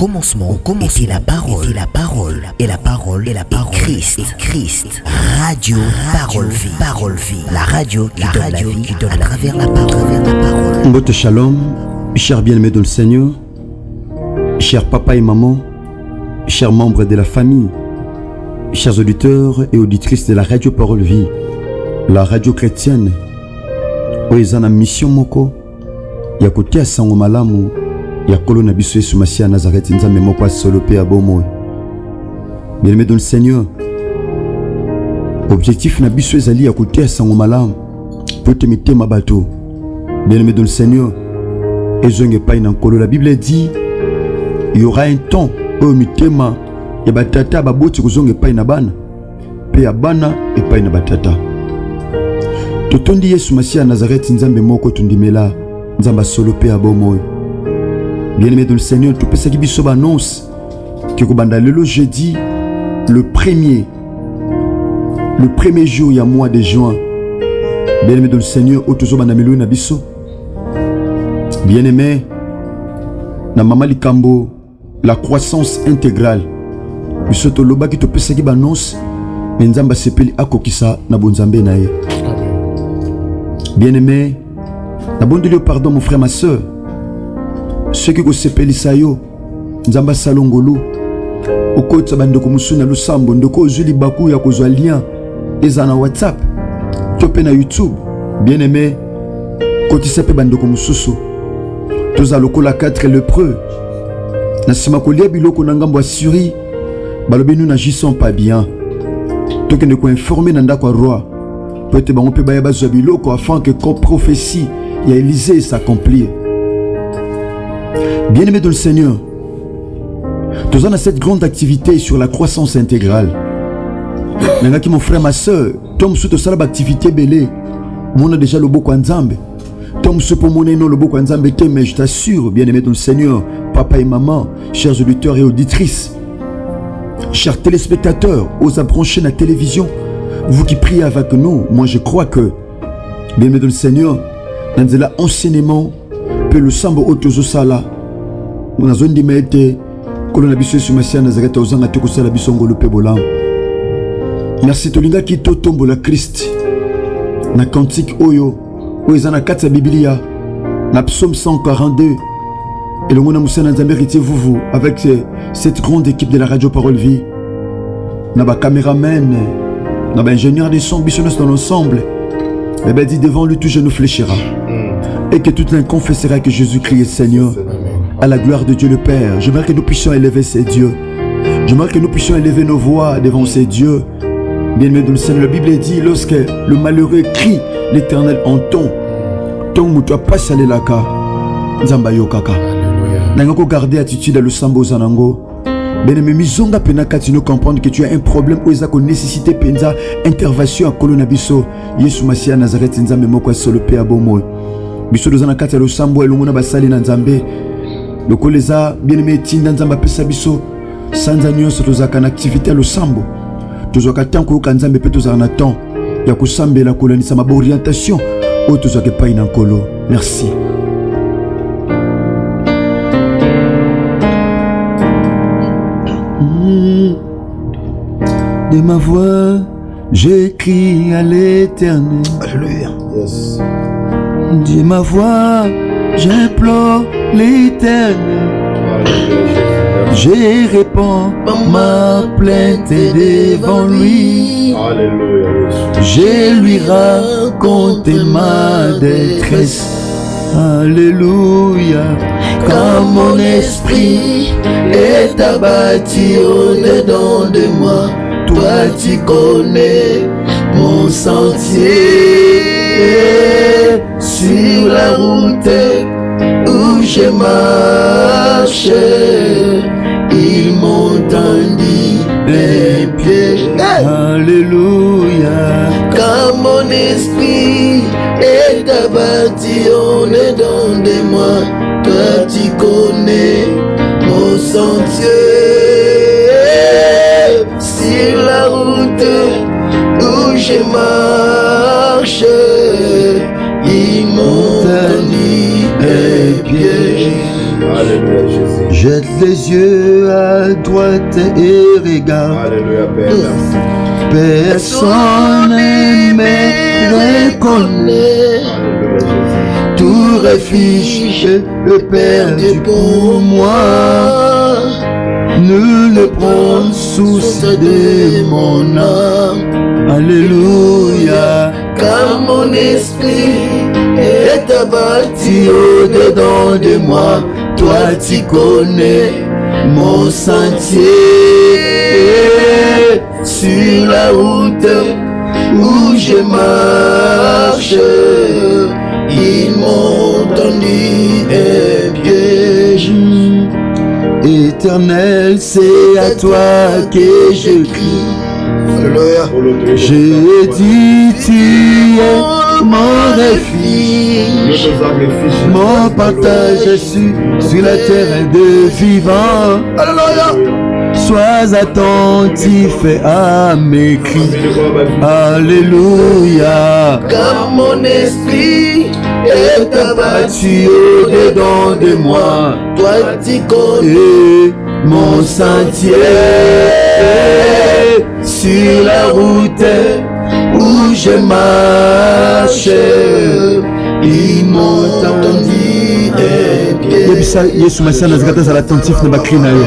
commencement était la parole, et la parole est Christ. Radio Parole Vie, la radio qui donne à travers la parole. Mbote Shalom, chers bien-aimés dans le Seigneur, chers papa et maman, chers membres de la famille, chers auditeurs et auditrices de la radio Parole Vie, la radio chrétienne, oezana mission moko ya kotia sango malamu ya kolo na biso Yesu Masia Nazareth nzambe moko solo pe abomo. Bien-aimés dans le Seigneur, objectif na biso ezali ya kotia sango malamu pour te mettre ma bateau. Bien-aimés dans le Seigneur, ezonge pa ina kolo, la Bible dit il y aura un temps où mitema ya batata baboti kozonge pa ina bana pe ya bana e pa ina batata. Totondi Yesu Masia Nazareth nzambe moko tundimela nzamba solo pe abomo. Bien-aimé dans le Seigneur, tout pesa ki biso ba annonce que kobanda lelo jeudi le premier jour ya mois de juin. Bien-aimé dans le Seigneur, otozo banda melo na biso. Bien-aimé na mama likambo la croissance intégrale. Biso to loba ki to pesa ki ba annonce nzamba sepeli akokisa na bonzambe na ye. Bien-aimé, n'abondez le pardon mon frère, ma soeur. Ceux qui sepeli sayo, nzamba salongolo, oko tsabandeko musuna lusambo, ndoko zuli baku ya kozwa lien, ezana WhatsApp, tope na YouTube. Bien-aimé, koti sepe bandeko mususu, toza lokola 4 lépreux. Na sima kolia biloko na ngambo asuri, balobi nous n'agissons pas bien. Toke ne ko informer na ndako roi. Peut-être on peut bailler bazo biloko afin que comme prophétie il y a Élisée s'accomplir. Bien-aimé dans le Seigneur, nous avons cette grande activité sur la croissance intégrale. Nanga ki mon frère, ma soeur, tom sous toute cette activité belé, on a déjà le beau kwanzambe. Tom sous pour mon nom le beau kwanzambe, mais je t'assure, bien-aimé dans le Seigneur, papa et maman, chers auditeurs et auditrices, chers téléspectateurs, aux branchés la télévision. Vous qui priez avec nous, moi je crois que, bien-aimé dans le Seigneur, dans l'enseignement, que le sambo otozo sala, on a zone d'immédiat, que l'on a bisou sur Messia Nazareth, aux ans à tout ça la bisongo le pebolam. Merci Tolinga qui totombo la Christ, na cantique oyo, oezana katsa Biblia, na psaume 142, et le monde a moussa dans vous, avec cette grande équipe de la radio Parole Vie, na ba caméraman, non, ben, ingénieur des sons, bisonnos dans l'ensemble. Et ben, dit devant lui, tout genou fléchira. Et que tout l'un confessera que Jésus-Christ est Seigneur. À la gloire de Dieu le Père. Je veux que nous puissions élever ces dieux. Je veux que nous puissions élever nos voix devant ces dieux. Bien-aimé dans le Seigneur, la Bible dit lorsque le malheureux crie, l'Éternel entend. Ton moutoua passe à l'élaka. Nzamba yokaka. Nangako garder attitude à le sambo zanango. Bien-aimé, misonga penaka tu nous comprendre que tu as un problème où il y a une nécessité penza intervention à Kolonabiso Yesu Masia Nazareth nzambe moko solo pe abomo biso dozana kati lo sambo elunguna basali na nzambe lokoleza bien-aimé tinda nzamba pesa biso sanza nyonso tozaka na activité lo sambo tozaka tanko ka nzambe pe tozaka na temps ya kosambela kolonisa ma orientation o tozaka pa ina nkolo. Merci. De ma voix, j'écris à l'Éternel. Alléluia. Yes. De ma voix, j'implore l'Éternel. Je réponds ma plainte devant lui. Alléluia. Je lui raconte ma détresse. Alléluia. Quand mon esprit est abattu au-dedans de moi, toi tu connais mon sentier. Sur la route où je marche, ils m'ont tendu les pieds. Alléluia. Quand mon esprit est abattu au-dedans de moi, toi tu connais mon sentier. Sur la route où je marche, ils m'ont tendu les pieds. Alléluia, Jésus. Jette les yeux à droite et regarde. Alléluia, Père. Merci. Personne ne me reconnaît. Alléluia, Jésus. Tout refuge est perdu pour moi. Nul ne prend souci de mon âme. Alléluia. Car mon esprit est abattu Au-dedans de moi, toi tu connais mon sentier. Sur la route où je marche, ils m'ont tendu un piège. Éternel, c'est à toi que je crie. Alléluia. J'ai dit, tu es mon refuge, mon partage sur la terre de vivants. Alléluia. Sois attentif à mes cris. Alléluia. Car mon esprit est abattu au-dedans de moi. Toi tu connais Et mon sentier sur la route où je marche, ils m'ont entendu un pied. Yesu Messia nazikata za l'attentif na bakri na yo.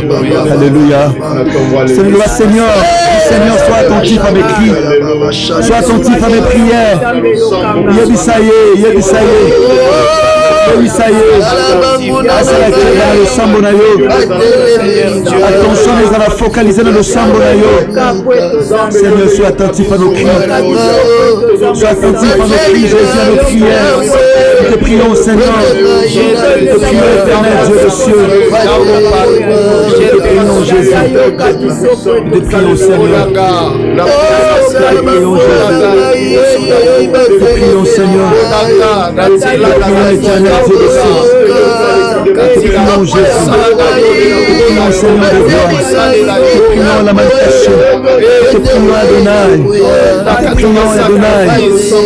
Alléluia. Seigneur, Seigneur, sois attentif à mes cris. Sois attentif à mes prières. Yebisaye, yebisaye. Attention, nous allons focaliser dans le sambo. Seigneur, sois attentif à nos cris. Sois attentif à nos cris, Jésus, à nos prières. Nous te prions, Seigneur. Nous te prions, éternel Dieu des cieux. Nous te prions, Jésus. Nous te prions, Seigneur. Nous te prions, Jésus. Nous te prions, Seigneur. Nous te prions, éternel Dieu des cieux. Nous te prions, Jésus. Nous te prions, Seigneur de gloire. Nous te prions, la manifestation. Nous te prions, Adonai. Nous te prions, Adonai.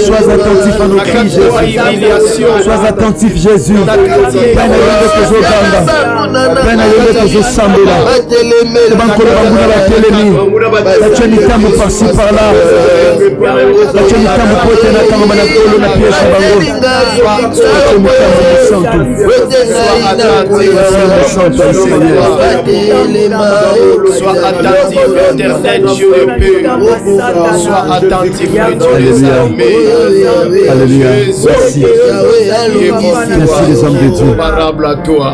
Sois attentif à nos cris, Jésus. Sois attentif, Jésus. Peine à yende que je ganga. Peine à yende que je sambola. Bankolo bambuna la telemi. La tieni tambo par-ci par-là. La tieni tambo pote na tango manakolo na pièce bango. La tieni tambo santo. Sois attentif, éternel Dieu de paix. Sois attentif, Dieu des armées. Alléluia. Merci. Merci les hommes de Dieu. Comparable à toi.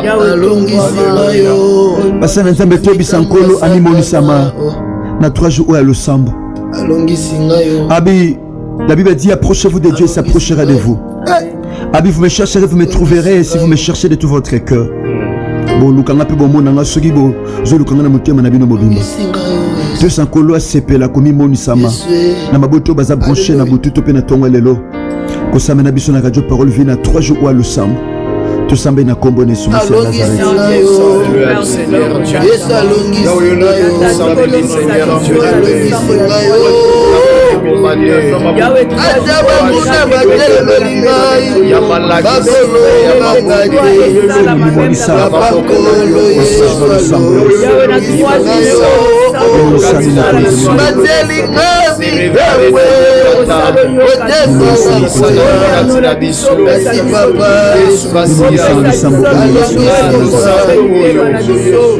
Parce que nous tobisa nkolo animonisama na 3 jours à losambo. Abi, la Bible dit approchez-vous de Dieu, il s'approchera de vous. Abi, vous me chercherez, vous me trouverez si vous me cherchez de tout votre cœur. Bon, lukanga pe bomo nanga soki bo zo lukanga na motema na bino mobimba. Dieu sankolo asepela komi monisama na maboto baza branché na butu to pe na tongo lelo. Ko samena biso na radio parole vie na 3 jours à losambo. Tout semble na kombo ne suma Seigneur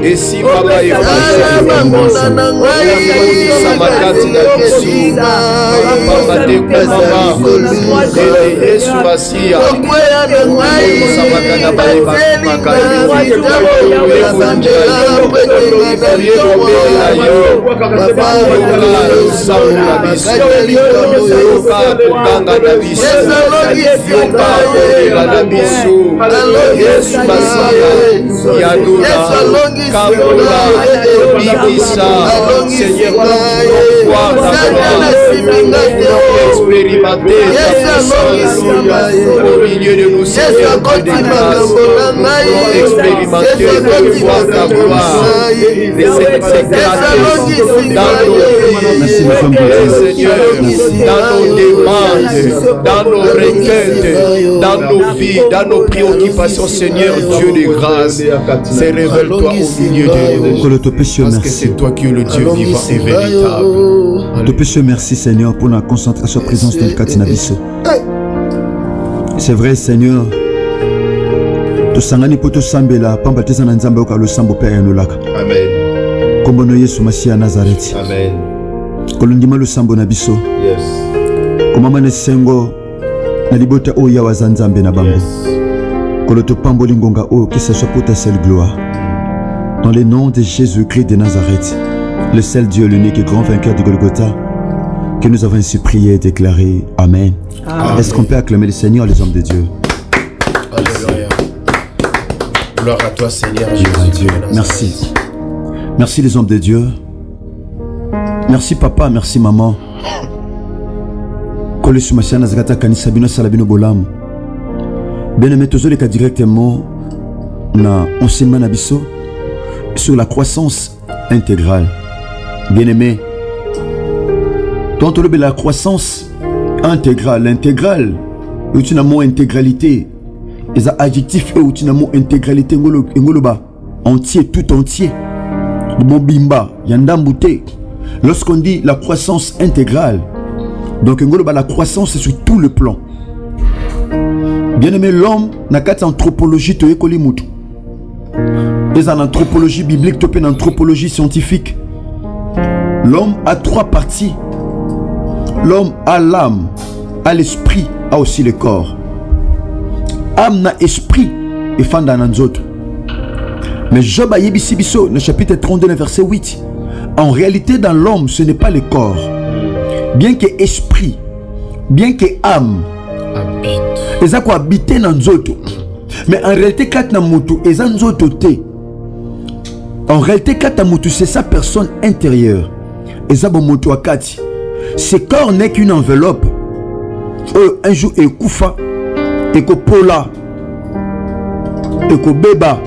et si papa est au milieu de nous, Seigneur, expérimenter voir ta gloire, dans nos demandes, dans nos requêtes, dans nos vies, dans nos préoccupations, Seigneur, Dieu de grâce. C'est révèle-toi au milieu de nous. Parce que c'est toi qui es le Dieu vivant et véritable. Te péché, merci Seigneur pour la concentration présence de Katinabiso. C'est vrai Seigneur. To sangani poto sambela pamba teza na nzambe oka lo sambo père yanolaka. Amen. Kombono Yesu Masia Nazareth. Amen. Kolundima lo sambo na biso. Yes. Komama ne sengo na libota oya wa nzambe na bango. Koloto pambo lingonga o que ce soit pour ta seule gloire. Dans le nom de Jésus-Christ de Nazareth, le seul Dieu, l'unique et grand vainqueur de Golgotha, que nous avons ainsi prié et déclaré. Amen. Amen. Est-ce qu'on peut acclamer le Seigneur, les hommes de Dieu? Alléluia. Gloire à toi, Seigneur Jésus. Merci. Merci les hommes de Dieu. Merci papa, merci maman. Bien-aimé, tous les cas directement na enseignement nabiso sur la croissance intégrale. Bien-aimé, quand on parle de la croissance intégrale, l'intégrale, c'est un mot intégralité. Les adjectifs c'est un mot intégralité ngoloba entier, tout entier. Le bon bimba, yandambute. Lorsqu'on dit la croissance intégrale, donc ngoloba la croissance c'est sur tout le plan. Bien-aimé, l'homme n'a qu'à anthropologie to ekoli mutu. Et en anthropologie biblique, to en anthropologie scientifique. L'homme a trois parties. L'homme a l'âme, a l'esprit, a aussi le corps. Âme na esprit et fan dans les autres. Mais Job a yebisi biso, le chapitre 32, verset 8. En réalité, dans l'homme, ce n'est pas le corps. Bien que esprit, bien que âme, ils ont habité dans les autres. Mais en réalité, quand na mutu, ils ont autres. En réalité, quand na mutu, c'est sa personne intérieure. Ils ont mutu akati. Ce corps n'est qu'une enveloppe. Un jour, il koufa, il pola, il beba.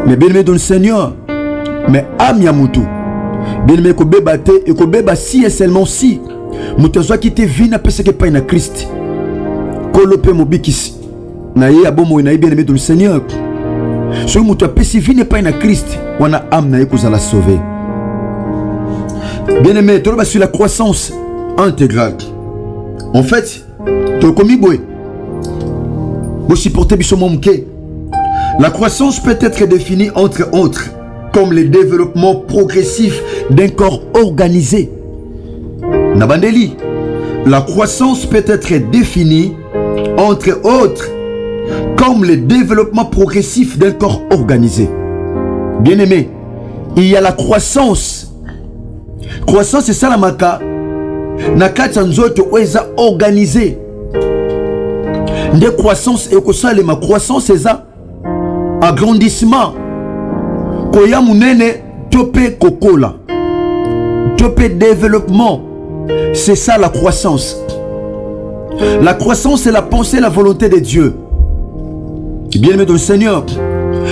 Mais bien aimé dans le Seigneur, mais âme ya mutu. Bien aimé ko beba te, et ko beba si et seulement si. Mutu soit qui te vit na pese que pas na Christ. Kolope mobikisi. Na ye abomo na bien aimé dans le Seigneur. Ce mutu a pese vit n'est pas na Christ. Wana âme na ye ko la sauver. Bien aimé, tu vas sur la croissance intégrale. En fait, tu as commis boué. La croissance peut être définie entre autres comme le développement progressif d'un corps organisé. Nabandeli, la croissance peut être définie entre autres comme le développement progressif d'un corps organisé. Bien aimé, il y a la croissance. Croissance c'est ça la maka. Nakati nzoto oeza organisé. Nde croissance et kosale ma croissance c'est ça. Agrandissement. Koya munene tope kokola. Tope développement. C'est ça la croissance. La croissance c'est la pensée, la volonté de Dieu. Bien aimé dans le Seigneur,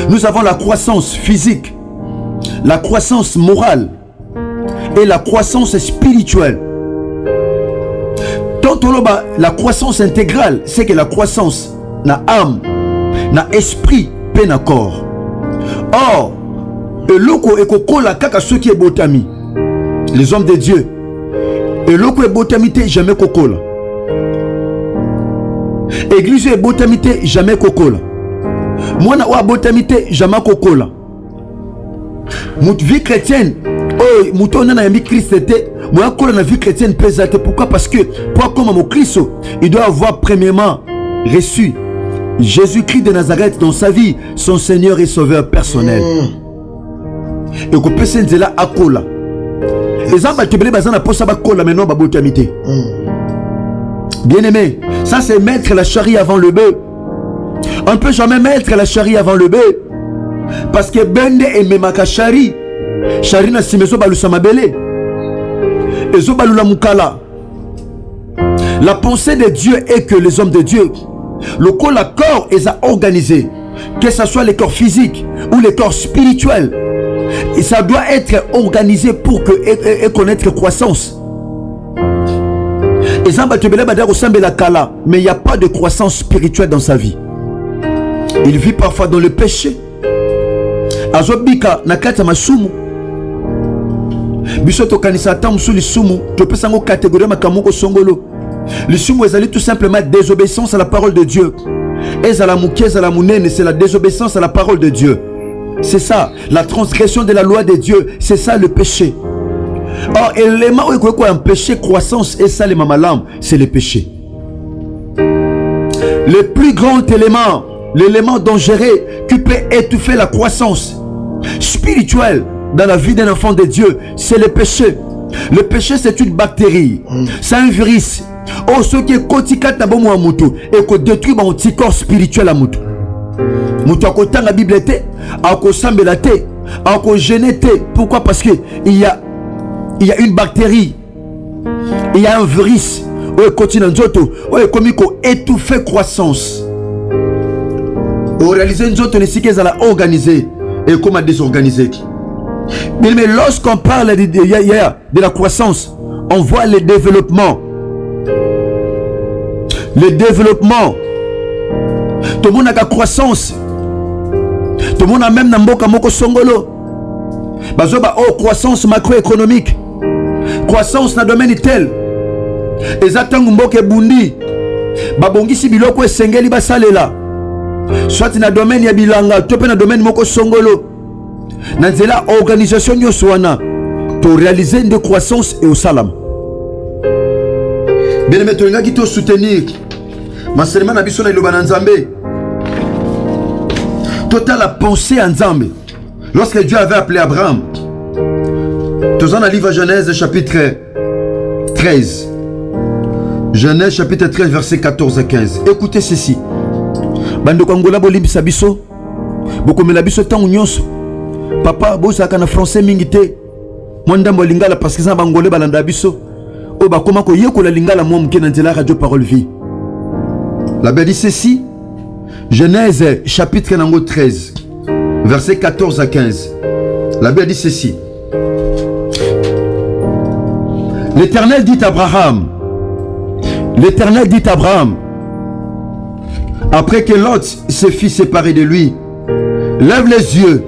nous avons la croissance physique, la croissance morale et la croissance spirituelle. La croissance intégrale, c'est que la croissance na âme, na esprit, pe na corps. Or, et loko ekokola kaka ceux qui est botami, les hommes de Dieu. Et loko est botamité jamais kokola. Église est botamité jamais kokola. Moi na wa botamité jamais kokola. Mut vie chrétienne. Oh, mouton na yambi Christ était. Moi, quand on a vie chrétienne pesante. Pourquoi? Parce que pour comme mon Christ, il doit avoir premièrement reçu Jésus-Christ de Nazareth dans sa vie, son Seigneur et Sauveur personnel. Et que personne là à kola. Les hommes qui bazana pour ça kola maintenant babotamité. Bien aimé, ça c'est mettre la charie avant le bœuf. On ne peut jamais mettre la charie avant le bœuf. Parce que bende et memaka charie. Charina simezo balusa mabele. Ezo balula mukala. La pensée de Dieu est que les hommes de Dieu, le corps est organisé, que ce soit les corps physiques ou les corps spirituels, et ça doit être organisé pour que et connaître croissance. Mais il n'y a pas de croissance spirituelle dans sa vie. Il vit parfois dans le péché. azobika na kati ya masumu biso tokanisa ata mosu lisumu topesa yango catégorie makambo moko songolo. Lisumu ezali tout simplement désobéissance à la parole de Dieu. Ezala muke ezala munene, c'est la désobéissance à la parole de Dieu. C'est ça, la transgression de la loi de Dieu, c'est ça le péché. Or, l'élément où il y a un péché, croissance, et ça, les mamalam, c'est le péché. Le plus grand élément, l'élément dangereux qui peut étouffer la croissance spirituelle dans la vie d'un enfant de Dieu, c'est le péché. Le péché, c'est une bactérie, c'est un virus. Oh, ce qui est quotidien na bomo amutu et que détruit mon petit corps spirituel amutu. Mutu akota la Bible te, akosambela te, akogéné te. Pourquoi? Parce que il y a une bactérie, il y a un virus. Oh, continue nzoto, oh, comme il étouffer croissance. Oh, réaliser nzoto ne sike la organiser et comment désorganiser. Mais lorsqu'on parle de la croissance, on voit le développement. Le développement. Tout le monde a la croissance. Tout le monde a même namboka moko songolo. Bazoba oh croissance macroéconomique. Croissance na domaine tel. Ezatangu mboke bundi. Babongisi biloko esengeli basalela. Soit na domaine ya bilanga, tope na domaine moko songolo. Na nzela organisation nyonso wana pour réaliser une croissance et au salam. Bien aimé, tu as qui soutenir. Maselema na biso na iloba na Nzambe. Total la pensée en Nzambe. Lorsque Dieu avait appelé Abraham. Tous dans le livre Genèse chapitre 13. Genèse chapitre 13 verset 14 à 15. Écoutez ceci. Bando kangola bolimbisa biso. Bokomela biso tangu nyonso. Papa bozaka na français mingi te. Mondambo lingala parce que ça bangolé balanda biso. O ba koma ko yekola lingala mo mke na nzela radio parole vie. La Bible dit ceci. Genèse chapitre 13 verset 14 à 15. La Bible dit ceci. L'Éternel dit à Abraham. L'Éternel dit à Abraham. Après que Lot se fit séparer de lui, lève les yeux.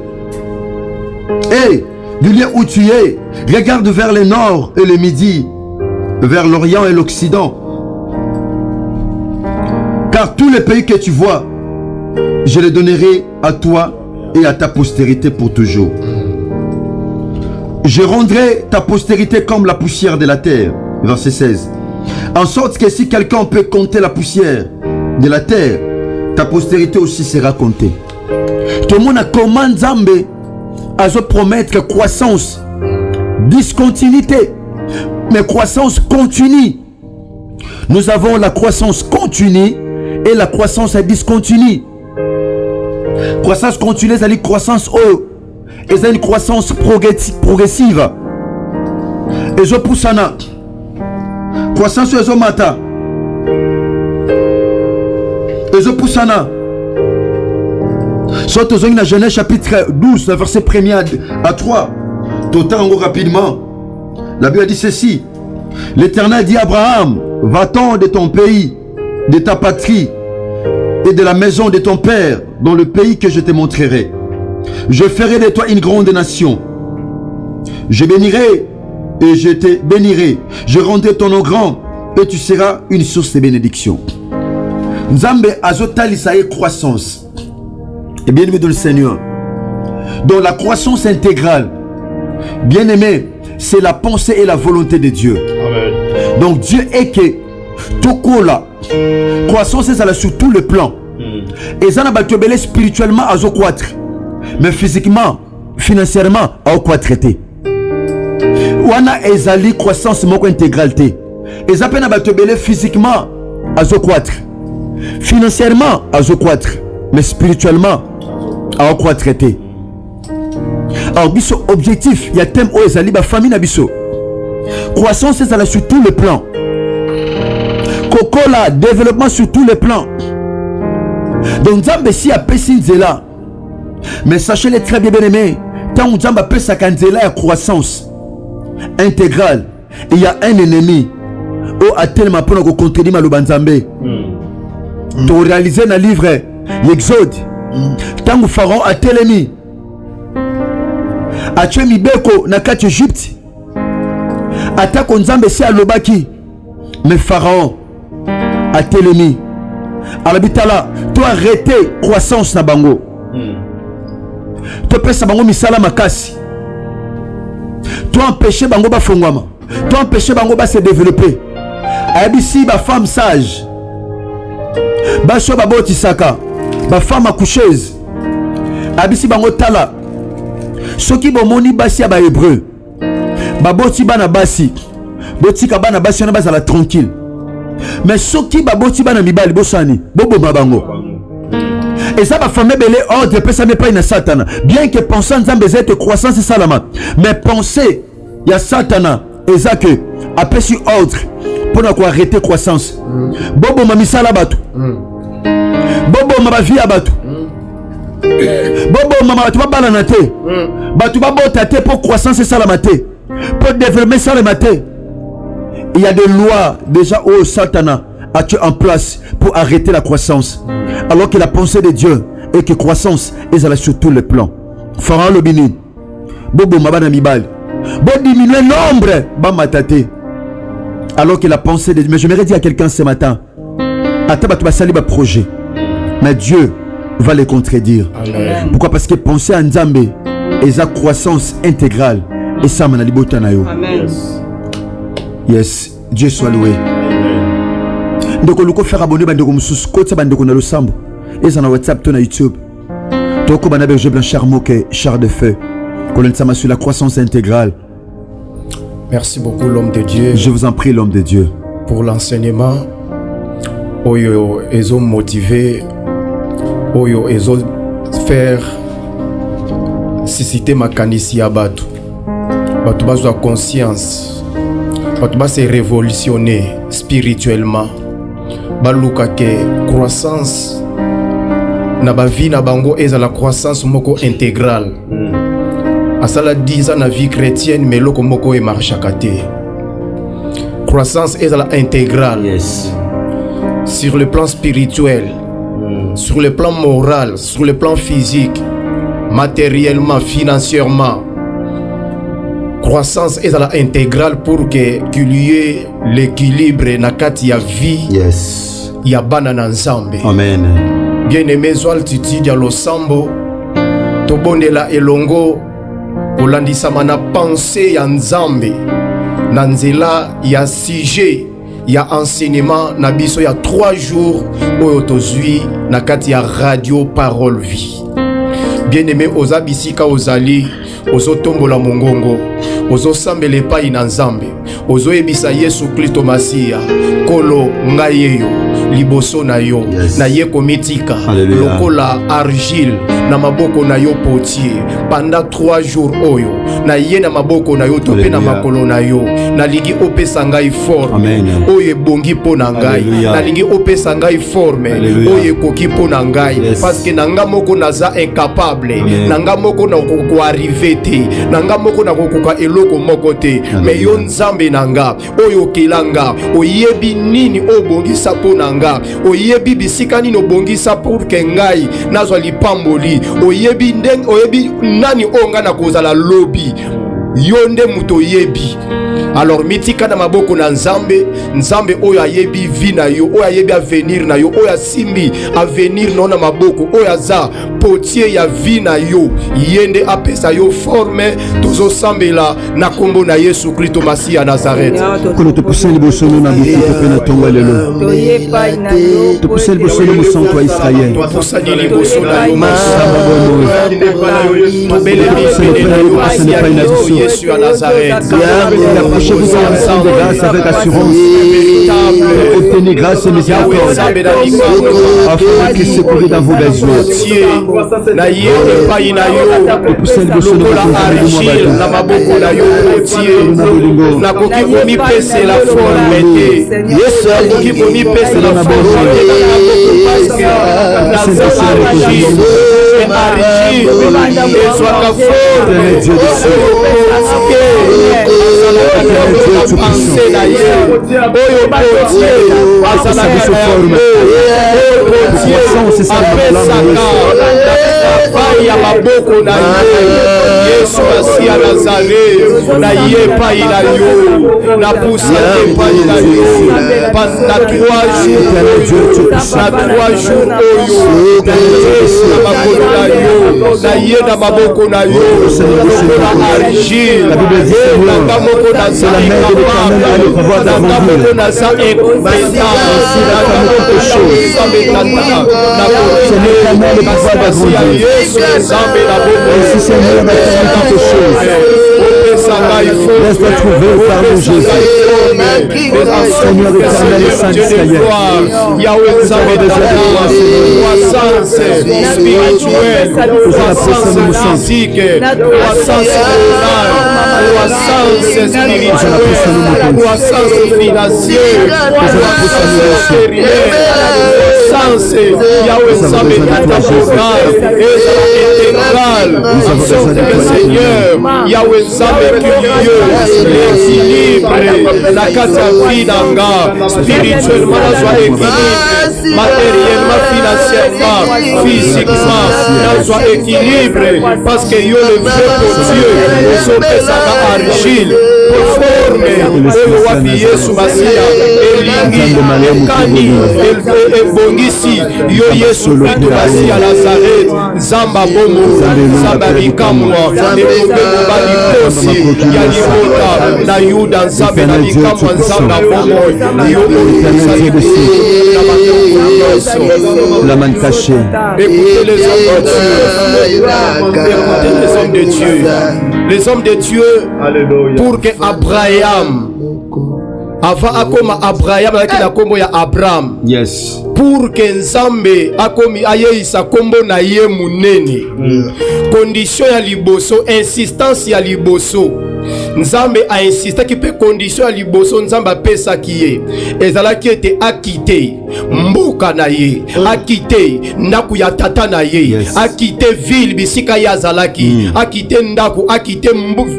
Et du lieu où tu es, regarde vers le nord et le midi, vers l'Orient et l'Occident. Car tous les pays que tu vois, je les donnerai à toi et à ta postérité pour toujours. Je rendrai ta postérité comme la poussière de la terre. Verset 16. En sorte que si quelqu'un peut compter la poussière de la terre, ta postérité aussi sera comptée. Tout le monde a comment Nzambe à se promettre croissance, discontinuité, mais croissance continue. Nous avons la croissance continue et la croissance discontinue. Croissance continue, c'est-à-dire croissance haute, et c'est une croissance progressive. Et je pousse à croissance et je mata. Et je pousse à soit aux dans Genèse chapitre 12, verset 1er à 3. Total rapidement. La Bible dit ceci. L'Éternel dit à Abraham, va-t'en de ton pays, de ta patrie et de la maison de ton père dans le pays que je te montrerai. Je ferai de toi une grande nation. Je bénirai et je te bénirai. Je rendrai ton nom grand et tu seras une source de bénédiction. Nzambe azotali sa croissance. Et bien aimé dans le Seigneur, dans la croissance intégrale, bien aimé, c'est la pensée et la volonté de Dieu. Amen. Donc Dieu est que tout là, croissance est sur tous les plans. Et ça n'a pas été spirituellement à croître, mais physiquement, financièrement à croître. Wana ezali croissance moko intégralité. Et ça n'a pas été physiquement à croître, financièrement à croître, mais spirituellement à quoi traiter. Alors biso objectif, il y a thème où ezali ba famille na biso. Croissance c'est sur tous les plans. Kokola développement sur tous les plans. Donc Nzambe si a pesinzela. Mais sachez-le très bien aimé, tant Nzambe pesa kanzela ya croissance intégrale, il y a un ennemi au a tellement pour nous contredire maloba Nzambe. To réaliser dans livre l'Exode. Tant que Pharaon a télémi, atue mibeko na kati Egypte atako nzambe si alobaki mais Pharaon a telemi alabitala to arrêter croissance na bango to pesa bango misala makasi to empêcher bango ba fongwama to empêcher bango ba se développer ayebisi ba femme sage ba so ba botisaka ba femme accoucheuse ayebisi bango tala soki bomoni basi ya ba hébreu ba boti bana basi botika bana basi na bazala tranquille mais soki ba boti bana mibali bosani boboma bango et ça va former belé ordre pesa me pas na satana bien que penser nzambe zete croissance salama mais penser ya satana eza que après sur ordre pour na ko arrêter croissance bobo mamisala batu bobo mabavi abatu bobo mama batu babala na te batu babota te pour croissance salama te pour développer salama te. Il y a des lois déjà où Satan a tué en place pour arrêter la croissance. Alors que la pensée de Dieu est que croissance est sur tous les plans. Pharaon le bini. Bobo mabana mibal. Bo diminuer nombre ba matate. Alors que la pensée de Dieu. Mais je m'aimerais dire à quelqu'un ce matin. Ata batu basali ba projet. Mais Dieu va les contredire. Amen. Pourquoi? Parce que penser à Nzambe est la croissance intégrale. Et ça m'a libota na yo. Amen. Yes, Dieu soit loué. Donc on faire abonner bandeko mususu kotsa bandeko na losambo. Et ça na WhatsApp to na YouTube. Toko bana berger Blanchard Moke char de feu. Colonel Sama sur la croissance intégrale. Merci beaucoup l'homme de Dieu. Je vous en prie l'homme de Dieu. Pour l'enseignement. Oyo ezo motiver. Oyo ezo faire susciter ma kanisi ya batu. Batu bazwa conscience. Batu ba se révolutionner spirituellement. Baluka ke croissance na ba vie na bango eza la croissance moko intégrale. Asala 10 ans na vie chrétienne mais loko moko e marchakate. Croissance eza la intégrale. Yes. Sur le plan spirituel, sur le plan moral, sur le plan physique, matériellement, financièrement. Croissance est la intégrale pour qu'il y ait l'équilibre nakati ya vie. Yes. Ya banana nzambe. Amen. Bien-aimé Zoal Titi dia losambo. Tobonela elongo. Olandisama na pensée ya nzambe. Nanzela ya sujet. Ya enseignement na biso ya 3 jours. Oyo tozui nakati ya radio Parole Vie. Bien-aimé ozabisika ozali. Ozo tombola mongongo. Ozo sambele pa inanzambe. Ozo ebisa Yesu Kristo Masia. Kolo ngayeyo. Liboso na yo. Yes. Na ye komitika. Lokola argile. Na maboko na yo potier. Pendant 3 jours oyo. Na ye na maboko na yo. Tope na makolo na yo. Na lingi opesa ngai forme. Oye bongi po na ngai. Na lingi opesa ngai forme. Oye koki po na ngai. Yes. Parce que nanga moko naza incapable. Amen. Nanga moko na koko arrivé te. Nanga moko na koko eloko moko te. Mais yo nzambe nanga. Oyo kelanga. Oyebi nini obongisa po nanga. Oyebi bisika nini obongisa pour ke ngai nazwa lipamboli. Oyebi ndeng oyebi nani onga na kozala lobby. Yonde muto yebi. Alors mitika na maboko na nzambe. Nzambe oyo ayebi vi na yo. Oyo ayebi avenir na yo. Oyo asimbi avenir na na maboko. Oyo aza potier ya vi na yo. Yende apesa yo forme. Tozo sambela na kombo na Yesu Kristo Masia Nazareth. Kono te pousse liboso na boto pe na tonga lelo. Te pousse liboso na santo Israël. To pousse liboso na yo. Yesu à Nazareth. Approchez-vous de grâce avec assurance. Obtenez grâce et miséricorde afin que secourir dans vos besoins. pensée na ye oyo potier azalaka na yango oyo potier apesaka epai ya maboko na ye Yesu Masiya Nazare na ye epai na yo na pusa epai na yo na 3 jours oyo na makolo na yo na ye na maboko na yo lokola argile nanga moko naza incapable nanga moko naza incompétent nanga moko nzambe tata na kote ya Yesu nzambe na boko Laisse-toi trouver par nous, Jésus. Seigneur éternel et saint d'Israël. Croissance spirituelle, croissance physique, croissance morale, croissance spirituelle, croissance financière, croissance matérielle, croissance Yahweh Nzambe Tata intégrale, en sorte que Seigneur Yahweh Nzambe curieux, l'équilibre, la kati ya vie nanga, spirituellement nazwa équilibre, matériellement, financièrement, physiquement, nazwa équilibre, parce que yo le vrai pour Dieu, ozopesaka argile, forme, oyo wapi Yesu Masiya, elingi, ekani, ebongisi, yo Yesu Kristo Masiya Nazareth, Nzamba bomo, Nzamba bikamwa, ebombe mobali kosi, ya libota, na Yuda Nzambe na bikamwa Nzamba bomo, yo ezali na matoko nyonso. La main cachée. Écoutez les hommes de Dieu. Écoutez les hommes de Dieu. Les hommes de Dieu, pour que Abraham, avant akoma Abraham, avec la combo ya Abraham. Yes. Pour que Nzambe akomi ayeisa kombo na ye munene. Condition ya liboso, insistance ya liboso. Nzambe a insisté qui peut condition à liboso Nzamba pesa kiye ezalaki ete akite mboka na ye akite ndaku ya tata na ye akite ville bisika ya zalaki akite ndaku akite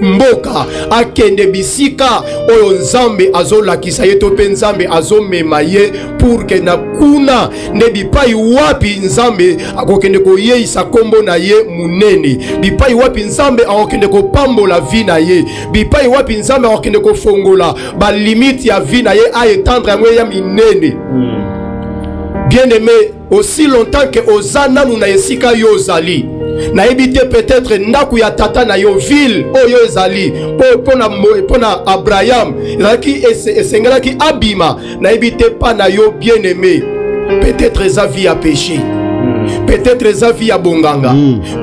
mboka akende bisika oyo Nzambe azolakisa ye to pe Nzambe azomema ye pour que na kuna ne bipai wapi Nzambe akokende koyeisa kombo na ye munene bipai wapi Nzambe akokende kopambola vie na ye bipai wapi Nzambe akokende kofongola ba limite ya vie na ye a étendre yango ya minene. Bien aimé, aussi longtemps que ozana nous na esika yo ozali na ebite peut-être ndaku ya tata na yo ville oyo ezali pona Abraham ezalaki esengelaki abima na ebite pa na yo bien aimé, peut-être eza vie ya péché, peut-être eza vie ya bonganga,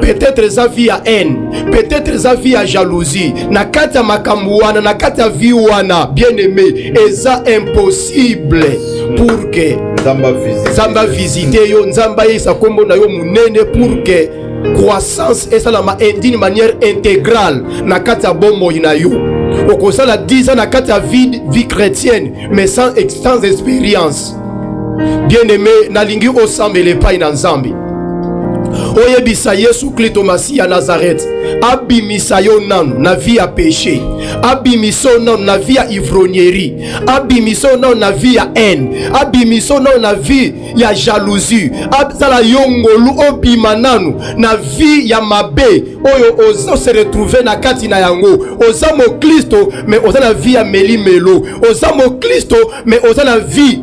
peut-être eza vie ya haine, peut-être eza vie ya jalousie na kati ya makambo wana na kati ya vie wana bien aimé eza impossible pour que Nzamba visite yo Nzamba yesa kombo na yo munene pour que croissance et ça d'une manière intégrale na kati ya bombo na yo okosala 10 ans na kati ya vie chrétienne mais sans expérience. Bien aimé nalingi osambele pai na Nzambe oyebisa Yesu Kristo Masiya Nazareth abimisa yo nanu na vie ya péché, abimiso nanu na vie ya ivrognerie, abimiso nanu na vie ya haine, abimiso nanu na vie ya jalousie, abisala yongolu obima nanu na vie ya mabe oyo ozo se retrouver na kati na yango oza mo Kristo mais oza na vie ya melimelo, oza mo Kristo mais oza na vie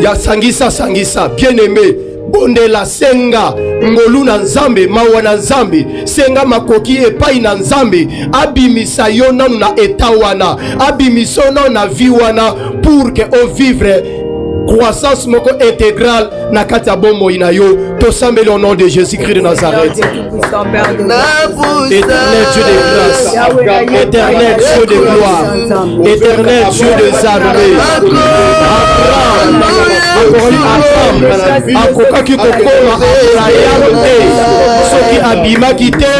ya sangisa. Bien aimé bonde la senga ngolu na Nzambe mawa na Nzambe senga makoki epai na Nzambe abimisa yo nanu na etawana abimiso nanu na vie wana pour que o vivre croissance moko intégrale na kati ya bomoi na yo tosambeli au nom de Jésus-Christ de Nazareth. Éternel Dieu de grâce, éternel Dieu de gloire, éternel Dieu des armées, Abraham akokaki kokoma Abraham te soki abimaki te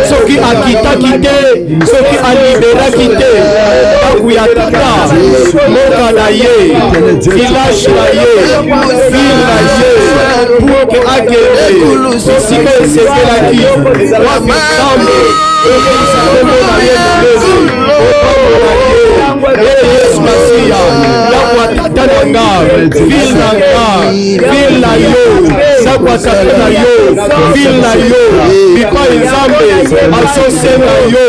soki akitaki te soki aliberaki te akuya tata moka na ye village na ye ville na ye pour que akende bisika esepelaki wapi Nzambe ekisa kombo na ye molezi nanga ville nanga ville na yo sakwatata na yo ville na yo bipai nzambe asose na yo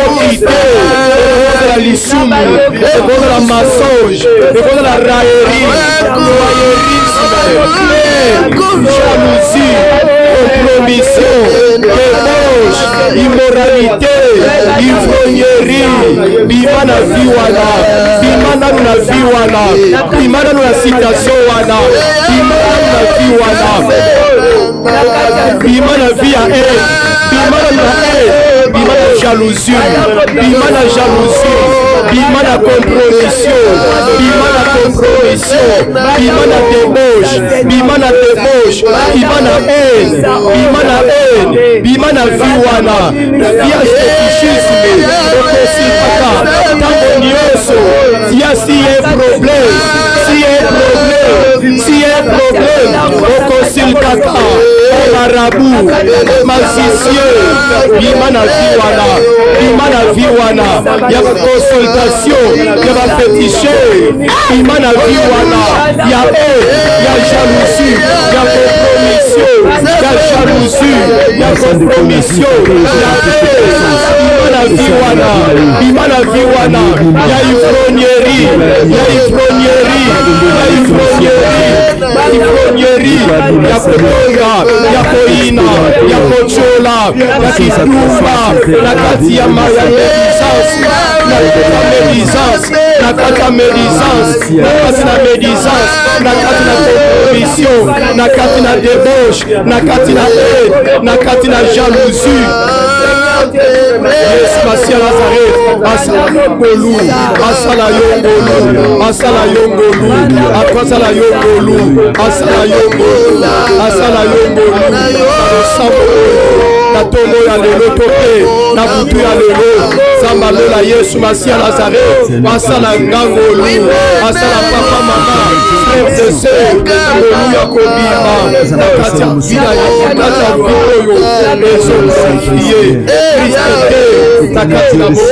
okite ekozala lisumu ekozala mensonge ekozala raillerie jalousie compromission débauche immoralité ivrognerie bima na vie wana bima nanu na vie wana bima nanu na citation wana bima nanu na vie wana bima na vie ya haine bima nanu na haine bima na jalousie bima na jalousie bima na compromission bima na compromission bima na débauche bima na débauche bima na haine bima na haine bima na vie wana na vie ya fétichisme okosilaka ntango nyonso tia si ye problème si ye problème si ye problème okosilkaka marabu magicien bima na vie wana bima na vie wana ya consultation ya bafétiche bima na vie wana ya haine ya jalousie ya compromission ya jalousie ya compromission ya haine bima na vie wana bima na vie wana ya ivrognerie ya ivrognerie ya ivrognerie ya kotonga ya koina ya kochola ya kitufa na kati ya médisance na kati ya médisance na kati na compromission na kati na débauche na kati na haine na kati na jalousie. Yesu Masia Nazareth asala yongolu asala yongolu asala yongolu asala yongolu asala yongolu asala yongolu na tombo ya lelo tope na butu ya lelo samba lola Yesu Masia Nazareth asala ngangolu asala papa mama frère de sœur ngolu ya kobima na kati ya vida ya kati ya vikoyo ezo sanctifié Christ takati na moyo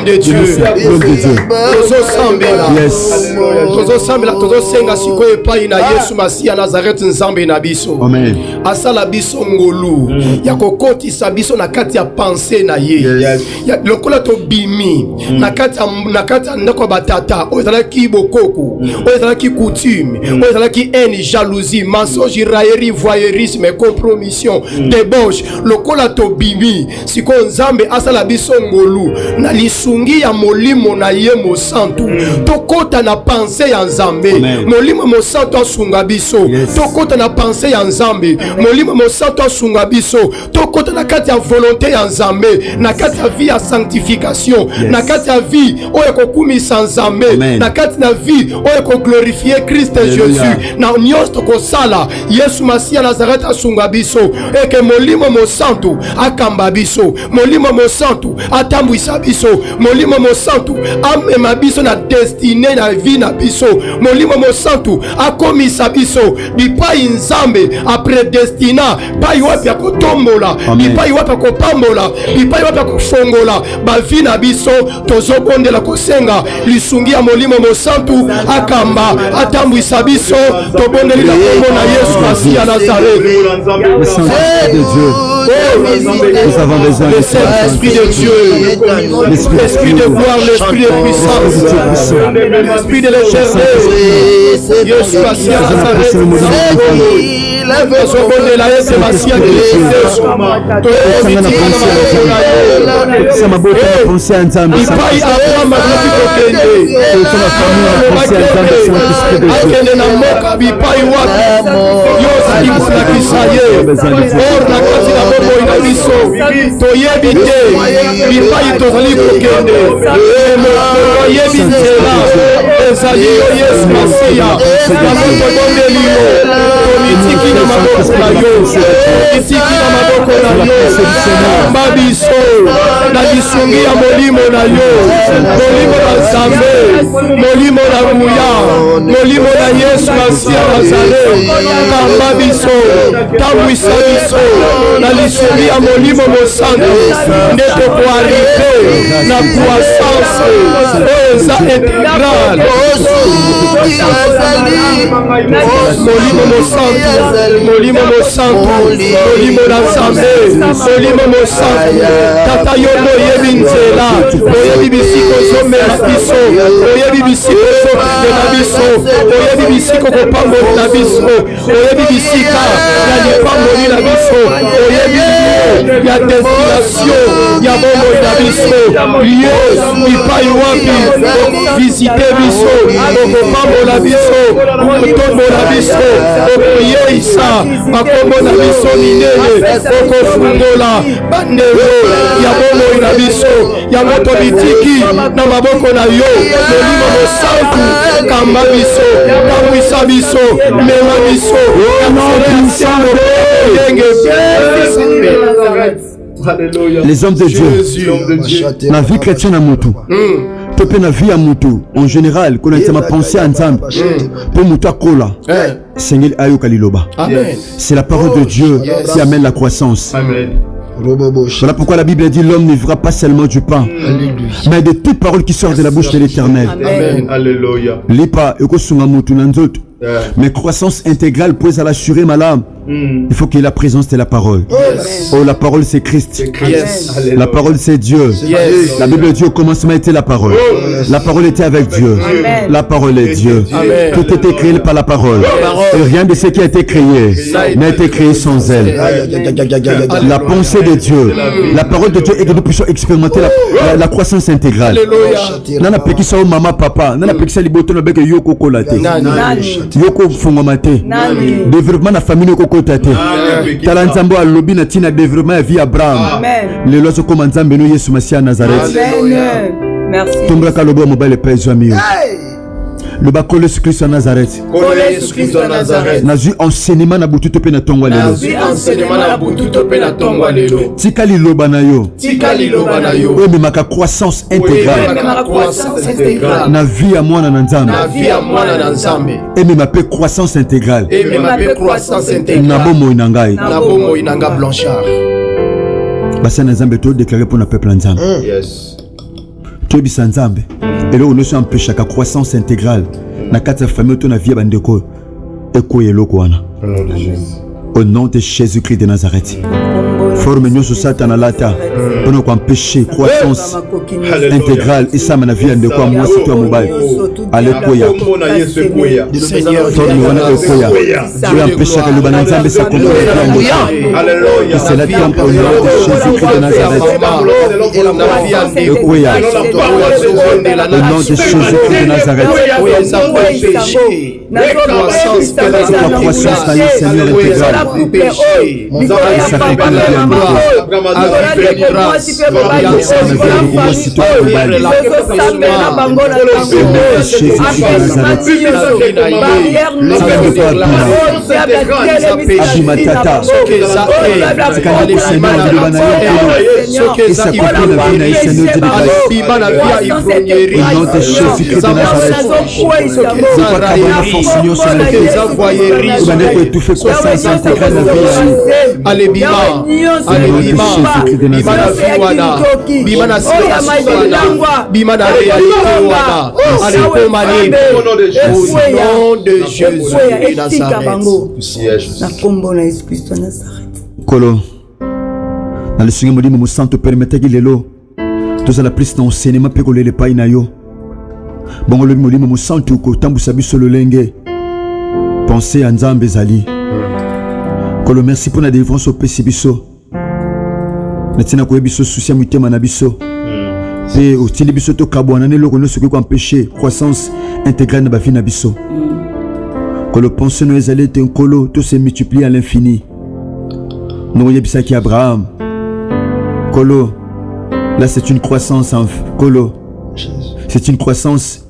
de Dieu. Tozosenga sikoyo epai na Yesu Masia Nazareth nzambe na biso. Asala biso ngolu ya kokotisa biso na kati ya pensée na ye. Lokola to bimi na kati ya ndako batata oyo ezalaki bokoko oyo ezalaki coutume oyo ezalaki haine jalousie mensonge raillerie voyeurisme compromission débauche lokola to bimi sikoyo nzambe asala biso ngolu na lisungi ya molimo na ye mosantu tokota na pensée ya nzambe molimo mosantu asunga biso tokota na pensée ya nzambe molimo mosantu asunga biso tokota na kati ya volonté ya nzambe na kati ya vie ya sanctification na kati ya vie oyo kokumisa nzambe na kati na vie oyo ko glorifier Christ Jésus na nyonso tokosala Yesu Masia Nazareth asunga biso eke molimo mosantu akamba biso molimo mosantu atambwisa biso molimo mosantu amema biso na destiné na vie na biso molimo mosantu akomisa biso bipai nzambe apredestina pai wapi akotombola bipai wapi akopambola bipai wapi akofongola bavi na biso tozobondela kosenga lisungi ya molimo mosantu akamba atambwisa biso tobondeli na kombo na Yesu Masia Nazareth. Nous avons besoin de l'Esprit de Dieu, l'Esprit de gloire, l'Esprit de puissance, l'Esprit de l'éternel. Yesu Masia Nazareth. Tozobondela Yesu Masia Ipai Abraham akoki kokende akende na moka bipai wapi yo ozali kolakisa ye or na kati na bomoi na biso toyebi te bipai tozali kokende toyebi nzela ezali yo Yesu Masia yango tobondeli yo tomitiki na maboko na yo tomitiki na maboko na yo mba biso na na lisungi ya molimo na yo, molimo na Nzambe, molimo na Nguya, molimo na Yesu Masiya Nazareth. Kamba biso, tambwisa biso na lisungi ya molimo mosantu nde tokoarrive na croissance oyo eza intégrale. Molimo mosantu, molimo mosantu, molimo na Nzambe, molimo mosantu. Tata yo oyebi nzela, oyebi bisika ozomela biso, oyebi bisika ozomela biso, oyebi bisika kopambola biso, oyebi bisika ya lipamboli na biso, oyebi ya destination ya bomoi na biso, lieu bipai wapi visite biso, okopambola biso, okotombola biso, okoyeisa makombo na biso minene, okofungola bandelo ya bomoi na biso, yango tobitiki na maboko na yo. Molimo mosantu kamba biso, tambwisa biso, mema biso, les hommes de Dieu, la vie chrétienne à Moutou, la vie à Moutou, en général, quand on a pensé ensemble, pour Moutou Kola, Seigneur Ayokaliloba. C'est la parole de Dieu qui amène la croissance. Voilà pourquoi la Bible dit l'homme ne vivra pas seulement du pain, mais de toute parole qui sort de la bouche de l'Éternel. Alléluia. Mais croissance intégrale pour l'assurer ma âme. Il faut qu'il y ait la présence de la parole. Oh, la parole c'est Christ. La parole c'est Dieu. La Bible dit au commencement était la parole. La parole était avec Dieu. La parole est Dieu. Tout était créé par la parole. Et rien de ce qui a été créé n'a été créé sans elle. La pensée de Dieu, la parole de Dieu est que nous puissions expérimenter la croissance intégrale. Nana peki sa maman papa, nana peki sa liboto na beke yoko kolate. Yoko fongomate. Développement na famille yoko tate. Talanzambo a lobby na tina développement ya vie Abraham. Le loso comme Nzambe no Yesu Masiya Nazareth. Merci. Tombra ka lobo mobile père Joami. Le bas collé sur Christ en Nazareth. N'a vu enseignement na butu to pe na tongwa lelo. Tikali loba na yo. Oui, mais ma croissance intégrale. Na vie à moi na Nzambe. Et mais ma croissance intégrale. Na bomo inangai. Na bomo inanga blanchard. Basa na Nzambe to déclarer pour na peuple Nzambe. Yes. Tu es Nzambe. Et là, on ne empêche la croissance intégrale. Na kata famille to na vie bandeko. Eko yelo kwana. Au nom de Jésus-Christ de Nazareth. Forme nous sur Satan lata. Pour nous empêcher croissance intégrale. Et ça m'a vie de quoi moi c'est toi mobile. Allez koya. Seigneur, forme wana koya. Tu empêches que le bananzambe ça comme Alléluia. C'est la temple au nom de Jésus-Christ de Nazareth. Koya. Au nom de Jésus-Christ de Nazareth. La croissance dans le Seigneur intégrale. Ça fait que la Seigneur sur la vie, tout fait croissance intégrale la vie. Allez bima, allez bima, bima na fiwana, bima na siwana, bima na réalité wana. Allez komani, au nom de Jésus de Nazareth. Na kombo na Yesu Kristo Nazareth. Kolo, na le Seigneur molimo musanto permettre qu'il lelo. Tous à la plus dans enseignement pe kolele pa inayo. Bongo le molimo musanto ko tambusa biso lolenge. Pensez à Nzambe Zali. Kolo merci pour la délivrance au Pessibiso. Maintenant ko biso souci mutema na biso. Pe au tili biso to kabwana ne loko no ce qui empêcher croissance intégrale na ba vie na biso. Kolo pensez nous ezali te kolo tout se multiplie à l'infini. Nous yebisa ki Abraham. Kolo là c'est une croissance en kolo. C'est une croissance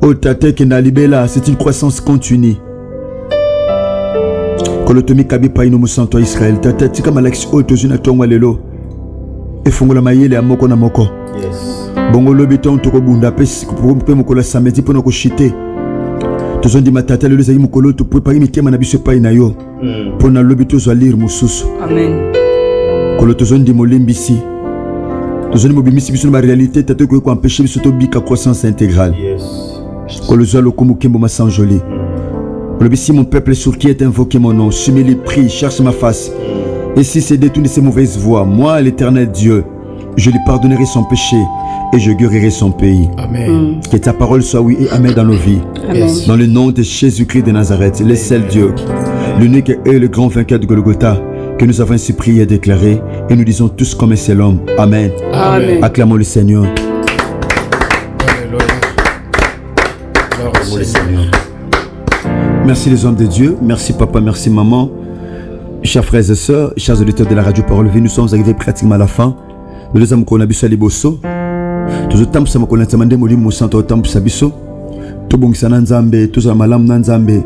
au tate ke na libela, c'est une croissance continue. Kolotomi kabi pa ino musanto Israël tata tika malaxi oto zina tongwa lelo efongola mayele ya moko na moko. Bongo lobi ton toko bunda pe mokolo samedi pona ko shite. Tozo ndi matata lelo zaki mokolo to préparer mitema na biso pa ina yo. Pona lobi tozo lire mususu. Amen. Kolo tozo ndi molimbisi. Tozo ndi mobimisi biso na réalité tato ko empêcher biso to bika croissance intégrale. Kolo zo lokumu kembo masanjoli. Kolo si mon peuple sur qui est invoqué mon nom, s'humilie, prie, cherche ma face. Et si c'est détourné ses mauvaises voies, moi l'Éternel Dieu, je lui pardonnerai son péché et je guérirai son pays. Amen. Que ta parole soit oui et amen dans nos vies. Amen. Dans le nom de Jésus-Christ de Nazareth, le seul Dieu, l'unique et le grand vainqueur de Golgotha, que nous avons ainsi prié et déclaré, et nous disons tous comme un seul homme. Amen. Amen. Acclamons le Seigneur. Alléluia. Gloire au Seigneur. Merci les hommes de Dieu, merci papa, merci maman. Chers frères et sœurs, chers auditeurs de la radio Parole Vie, nous sommes arrivés pratiquement à la fin. Nous les avons connus à Liboso. Tous les temps, nous avons connus à Molimou Santo Temple Sabiso. Tout bon qui Nzambe, tout ça malam Nzambe,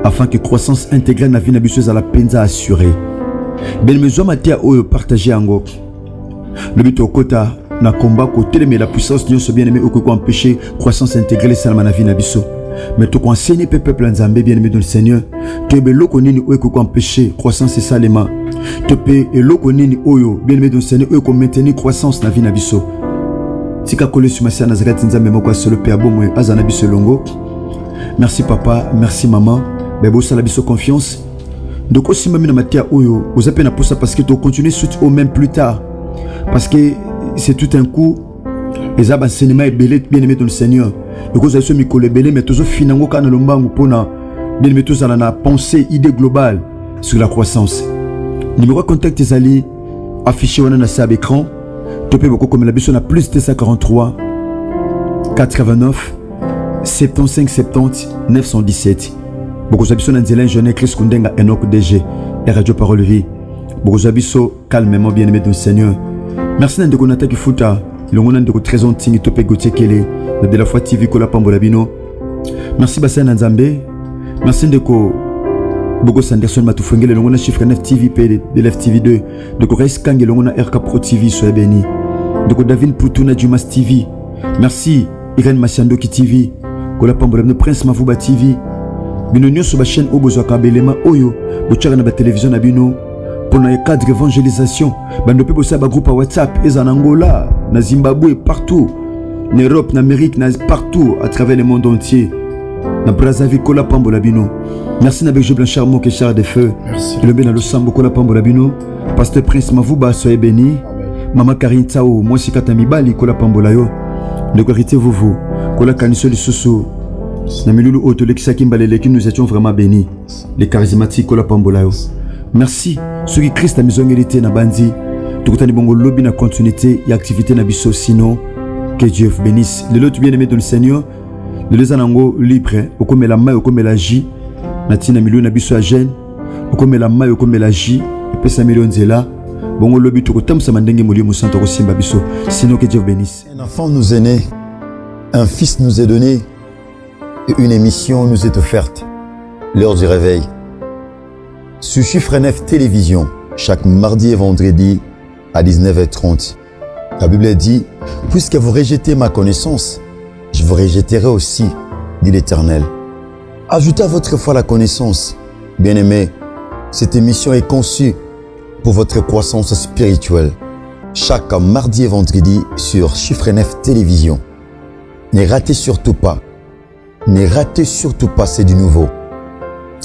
afin que croissance intégrale na vie na biso à la penza assurée. Ben mes hommes atia oyo partager ango. Le but au kota na combat côté mais la puissance Dieu se bien aimé au quoi empêcher croissance intégrale salama na vie na biso. Mais tu enseignes peuple Nzambe bien aimé dans le Seigneur. Tu es beloko nini oyo ko empêcher croissance salema. Tu peux eloko nini oyo bien aimé dans le Seigneur oyo ko maintenir croissance na vie na biso. Tika kole sur Masia Nazareth Nzambe moko solo pe abomo azana biso longo. Merci papa, merci maman. Bebo sala biso confiance. Donc aussi même na matia oyo, vous appelez na pour ça parce que tu continues suite au même plus tard. Parce que c'est tout un coup les enseignements est belé bien aimé dans le Seigneur. Donc vous avez ce micro belé mais toujours finango kana lombango pona bien aimé tous na pensée idée globale sur la croissance. Numéro contact ezali affiché wana na sa écran. Topé beaucoup comme la biso na plus 243 89 75 70 917. Beaucoup d'abisso na nzela jeune Chris Kundenga Enoch DG et Radio Parole Vie. Beaucoup d'abisso calmement bien aimé dans le Seigneur. Merci nande ko nata ki futa longona ndeko trésor tingi topé Gauthier Kele de la foi TV ko la pambola bino. Merci Basana Nzambe. Merci ndeko Bogo Sanderson matufengele longona chiffre 9 TV P de l'FTV 2 de Corres Kange longona RK Pro TV soyez béni. De David Poutouna Dumas TV. Merci Irène Masiando ki TV. Ko la pambola bino Prince Mavuba TV. Bino nyonso ba chaîne obozo kabelema oyo bochaka na ba télévision na bino pour na cadre évangélisation bando pe bosa ba groupe WhatsApp eza na Angola na Zimbabwe partout en Europe en Amérique partout à travers le monde entier na Brazzaville kola pambola bino. Merci na Berger Blanchard Moke Char de Feu. Merci. Le ben na Losambo kola pambola bino. Pasteur Prince Mavuba soyez béni. Maman Karine Tsao moi si kata mibali kola pambola yo. De vérité vous kola kaniso li susu. Qui nous étions vraiment bénis. Les charismatiques la pambolayo. Merci. Ceux qui Christ a mis en hérité na bandi. Tout le bongo lobby na continuité et activité na biso sinon que Dieu vous bénisse. Le lot bien aimé dans le Seigneur. Le les anango libre. Au comme la maille au comme la J. Natina milieu na biso a gêne. Au comme la maille au comme la J. Et puis ça million zela. Bongo lobby tout comme ça mandenge molio musanto ko simba biso. Sinon que Dieu vous bénisse. Un enfant nous est né. Un fils nous est donné. Et une émission nous est offerte, l'heure du réveil. Sur Chiffre 9 Télévision, chaque mardi et vendredi à 19h30. La Bible dit, puisque vous rejetez ma connaissance, je vous rejetterai aussi, dit l'Éternel. Ajoutez à votre foi la connaissance. Bien-aimés, cette émission est conçue pour votre croissance spirituelle. Chaque mardi et vendredi sur Chiffre 9 Télévision. Ne ratez surtout pas. Ne ratez surtout pas, c'est du nouveau.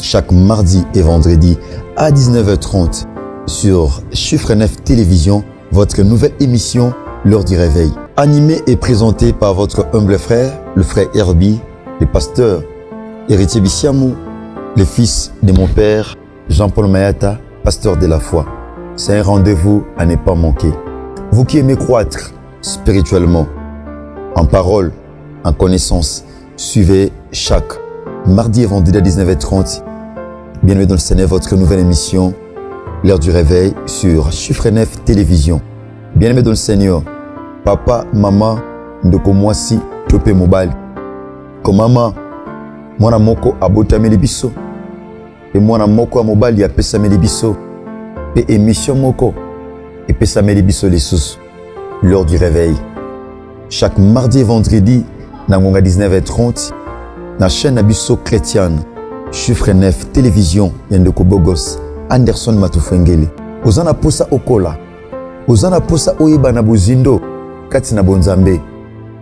Chaque mardi et vendredi à 19h30 sur Chiffre 9 Télévision, votre nouvelle émission, l'heure du réveil. Animé et présenté par votre humble frère, le frère Herbie, le pasteur Héritier Bissiamou, le fils de mon père, Jean-Paul Mayata, pasteur de la foi. C'est un rendez-vous à ne pas manquer. Vous qui aimez croître spirituellement, en parole, en connaissance, suivez chaque mardi et vendredi à 19h30. Bienvenue dans le Seigneur, votre nouvelle émission, l'heure du réveil sur Chiffre 9 Télévision. Bienvenue dans le Seigneur. Papa, maman, ndoko mwasi, topé mobile. Comme maman, mwana moko abota melibiso. Et mwana moko a mobile ya pesa melibiso. Et émission moko, et pesa melibiso les sous. l'heure du réveil. Chaque mardi et vendredi, na 19h30, na chaîne Abisso chrétienne, Chiffre 9 télévision, Yandeko Bogos, Anderson Matufengele. Ozana posa okola, ozana posa oyeba na buzindo, katina bonzambe.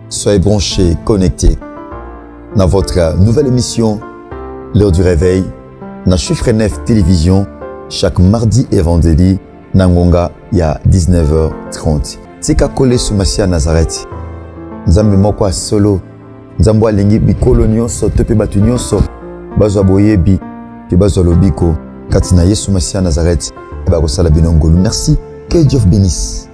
Soyez branchés, connectés. Dans votre nouvelle émission, l'heure du réveil, na Chiffre 9 télévision, chaque mardi et vendredi, na ngonga, il y a 19h30. Tika kole sumasia Nazareth. Nzambe moko solo. Nzambo alingi bikolo nyonso tope batu nyonso. Bazwa boyebi, ke bazwa lobiko. Katina Yesu Masia Nazareth. Ba kosala binongolo. Merci. Que Dieu vous bénisse.